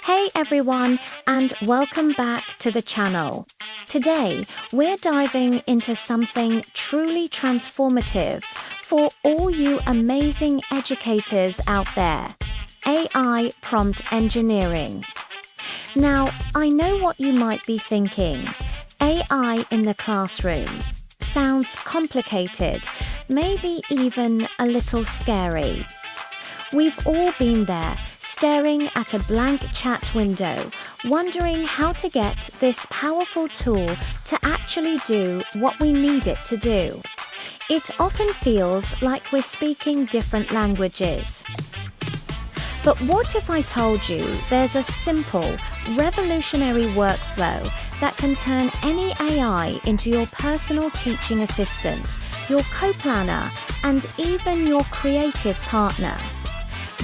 Hey everyone, and welcome back to the channel. Today, we're diving into something truly transformative for all you amazing educators out there: AI prompt engineering. Now, I know what you might be thinking. AI in the classroom sounds complicated, maybe even a little scary. We've all been there, staring at a blank chat window, wondering how to get this powerful tool to actually do what we need it to do. It often feels like we're speaking different languages. But what if I told you there's a simple, revolutionary workflow that can turn any AI into your personal teaching assistant, your co-planner, and even your creative partner?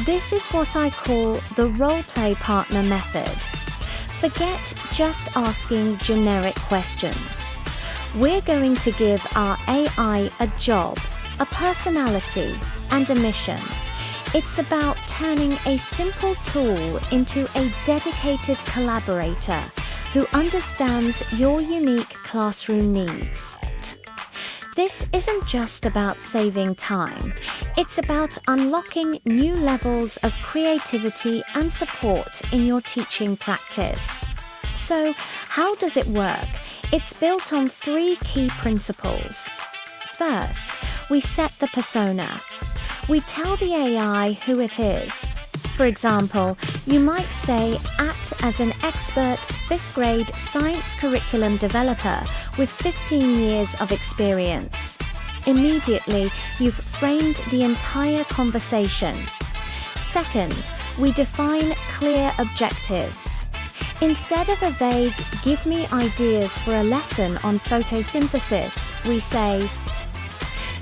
This is what I call the Roleplay Partner method. Forget just asking generic questions. We're going to give our AI a job, a personality, and a mission. It's about turning a simple tool into a dedicated collaborator who understands your unique classroom needs. This isn't just about saving time. It's about unlocking new levels of creativity and support in your teaching practice. So, how does it work? It's built on 3 key principles. First, we set the persona. We tell the AI who it is. For example, you might say, act as an expert 5th grade science curriculum developer with 15 years of experience. Immediately, you've framed the entire conversation. Second, we define clear objectives. Instead of a vague, give me ideas for a lesson on photosynthesis, we say,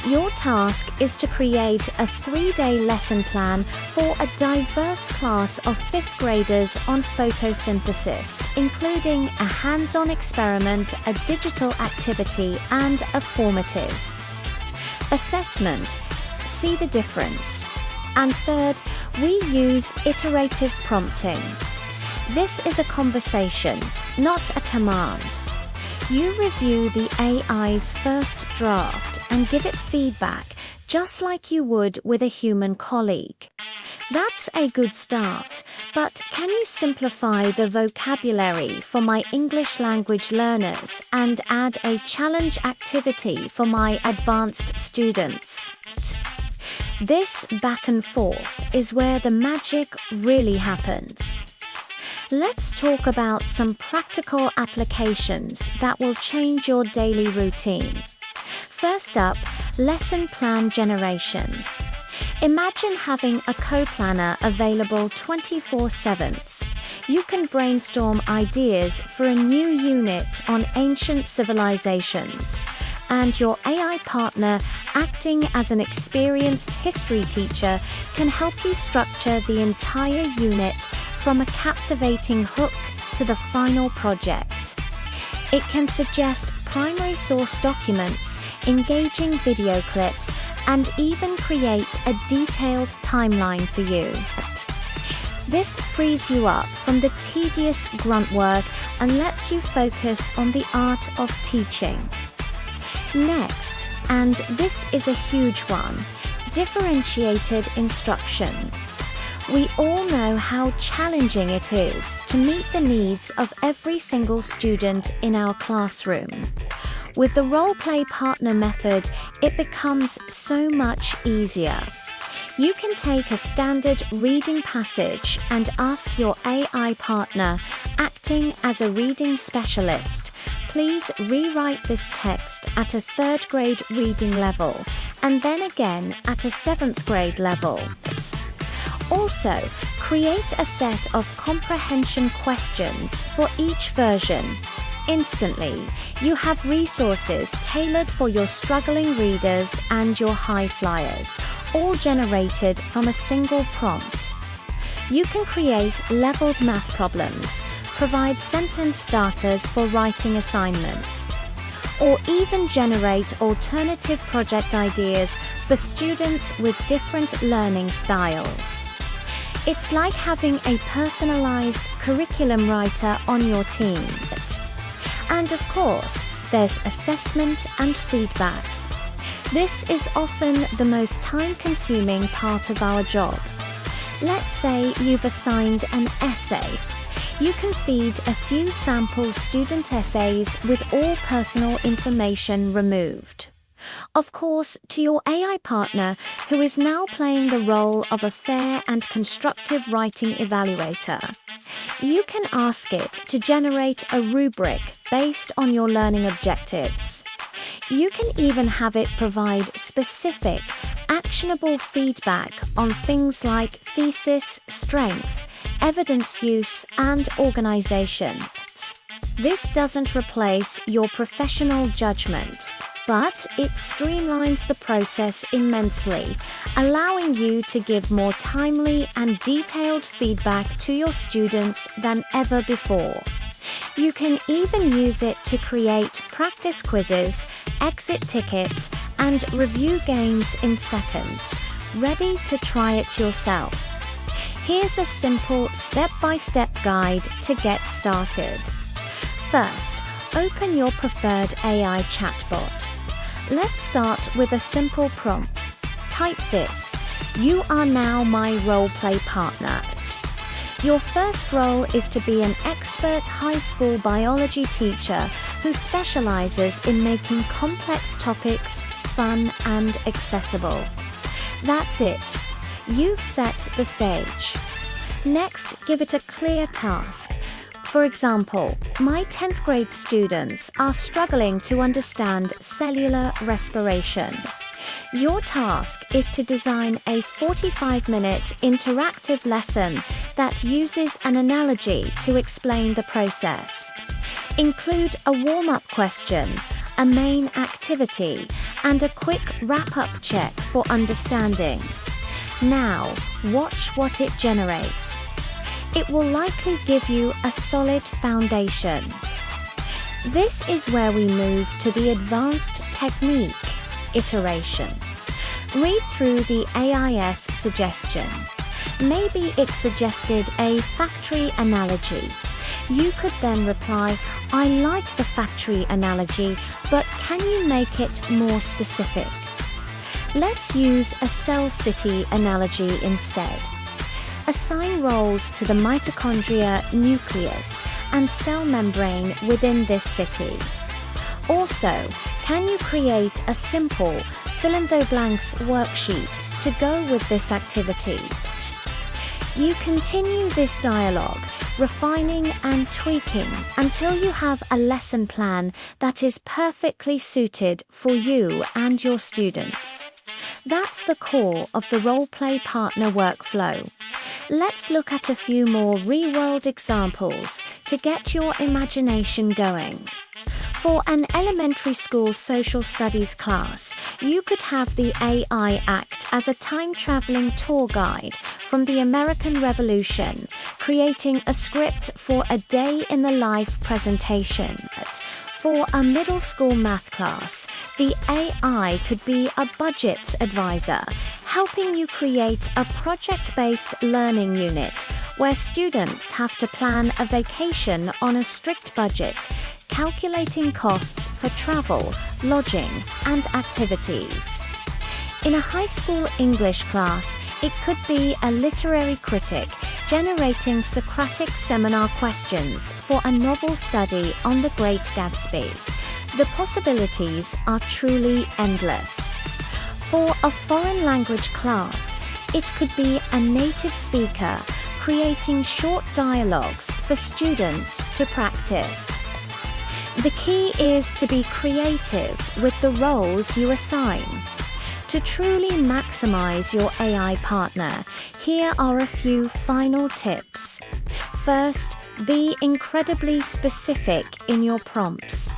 your task is to create a 3-day lesson plan for a diverse class of 5th graders on photosynthesis, including a hands-on experiment, a digital activity, and a formative assessment. See the difference? And third, we use iterative prompting. This is a conversation, not a command. You review the AI's first draft and give it feedback just like you would with a human colleague. That's a good start, but can you simplify the vocabulary for my English language learners and add a challenge activity for my advanced students? This back and forth is where the magic really happens. Let's talk about some practical applications that will change your daily routine. First up, lesson plan generation. Imagine having a co-planner available 24/7. You can brainstorm ideas for a new unit on ancient civilizations, and your AI partner, acting as an experienced history teacher, can help you structure the entire unit from a captivating hook to the final project. It can suggest primary source documents, engaging video clips, and even create a detailed timeline for you. This frees you up from the tedious grunt work and lets you focus on the art of teaching. Next, and this is a huge one, differentiated instruction. We all know how challenging it is to meet the needs of every single student in our classroom. With the Roleplay Partner method, it becomes so much easier. You can take a standard reading passage and ask your AI partner, acting as a reading specialist, please rewrite this text at a 3rd grade reading level, and then again at a 7th grade level. Also, create a set of comprehension questions for each version. Instantly, you have resources tailored for your struggling readers and your high flyers, all generated from a single prompt. You can create leveled math problems, provide sentence starters for writing assignments, or even generate alternative project ideas for students with different learning styles. It's like having a personalized curriculum writer on your team. And of course, there's assessment and feedback. This is often the most time-consuming part of our job. Let's say you've assigned an essay. You can feed a few sample student essays with all personal information removed. Of course, to your AI partner, who is now playing the role of a fair and constructive writing evaluator. You can ask it to generate a rubric based on your learning objectives. You can even have it provide specific, actionable feedback on things like thesis, strength, evidence use, and organization. This doesn't replace your professional judgment, but it streamlines the process immensely, allowing you to give more timely and detailed feedback to your students than ever before. You can even use it to create practice quizzes, exit tickets, and review games in seconds, ready to try it yourself. Here's a simple step-by-step guide to get started. First, open your preferred AI chatbot. Let's start with a simple prompt. Type this: "You are now my roleplay partner." Your first role is to be an expert high school biology teacher who specializes in making complex topics fun and accessible. That's it. You've set the stage. Next, give it a clear task. For example, my 10th grade students are struggling to understand cellular respiration. Your task is to design a 45-minute interactive lesson that uses an analogy to explain the process. Include a warm-up question, a main activity, and a quick wrap-up check for understanding. Now, watch what it generates. It will likely give you a solid foundation. This is where we move to the advanced technique, iteration. Read through the AIS suggestion. Maybe it suggested a factory analogy. You could then reply, "I like the factory analogy, but can you make it more specific?" Let's use a cell city analogy instead. Assign roles to the mitochondria, nucleus, and cell membrane within this city. Also, can you create a simple fill-in-the-blanks worksheet to go with this activity? You continue this dialogue, refining and tweaking until you have a lesson plan that is perfectly suited for you and your students. That's the core of the Roleplay Partner Workflow. Let's look at a few more real-world examples to get your imagination going. For an elementary school social studies class, you could have the AI act as a time-traveling tour guide from the American Revolution, creating a script for a day-in-the-life presentation. For a middle school math class, the AI could be a budget advisor, helping you create a project-based learning unit where students have to plan a vacation on a strict budget, calculating costs for travel, lodging, and activities. In a high school English class, it could be a literary critic generating Socratic seminar questions for a novel study on The Great Gatsby. The possibilities are truly endless. For a foreign language class, it could be a native speaker creating short dialogues for students to practice. The key is to be creative with the roles you assign. To truly maximize your AI partner, here are a few final tips. First, be incredibly specific in your prompts.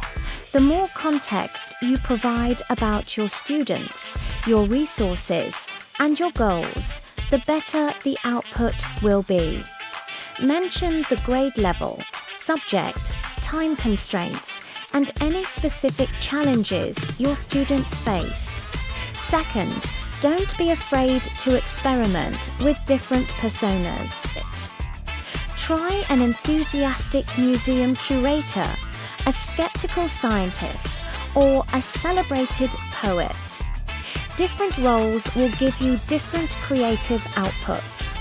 The more context you provide about your students, your resources, and your goals, the better the output will be. Mention the grade level, subject, time constraints, and any specific challenges your students face. Second, Don't be afraid to experiment with different personas. Try an enthusiastic museum curator, a skeptical scientist, or a celebrated poet. Different roles will give you different creative outputs.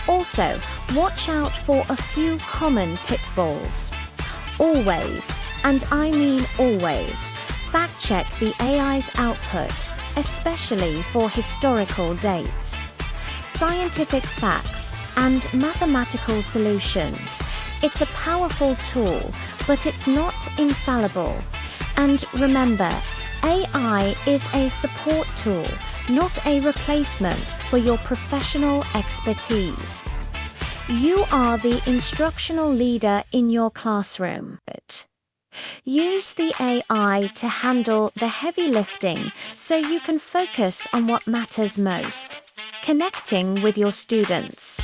Also, watch out for a few common pitfalls. Always, and I mean always, fact-check the AI's output, especially for historical dates. Scientific facts and mathematical solutions. It's a powerful tool, but it's not infallible. And remember, AI is a support tool, not a replacement for your professional expertise. You are the instructional leader in your classroom. Use the AI to handle the heavy lifting so you can focus on what matters most, connecting with your students.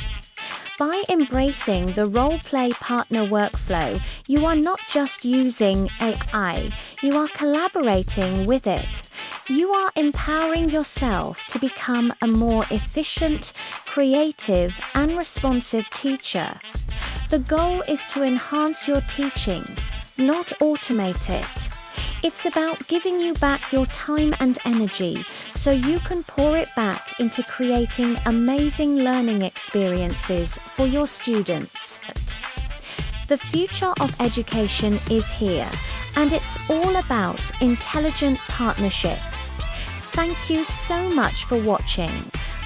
By embracing the Roleplay Partner Workflow, you are not just using AI, you are collaborating with it. You are empowering yourself to become a more efficient, creative, and responsive teacher. The goal is to enhance your teaching, not automate it. It's about giving you back your time and energy so you can pour it back into creating amazing learning experiences for your students. The future of education is here, and it's all about intelligent partnership. Thank you so much for watching.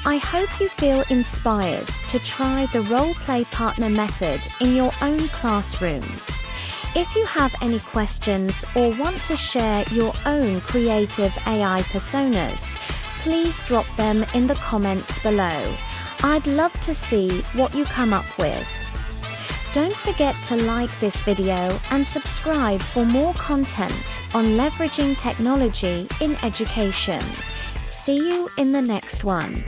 I hope you feel inspired to try the Roleplay Partner method in your own classroom. If you have any questions or want to share your own creative AI personas, please drop them in the comments below. I'd love to see what you come up with. Don't forget to like this video and subscribe for more content on leveraging technology in education. See you in the next one.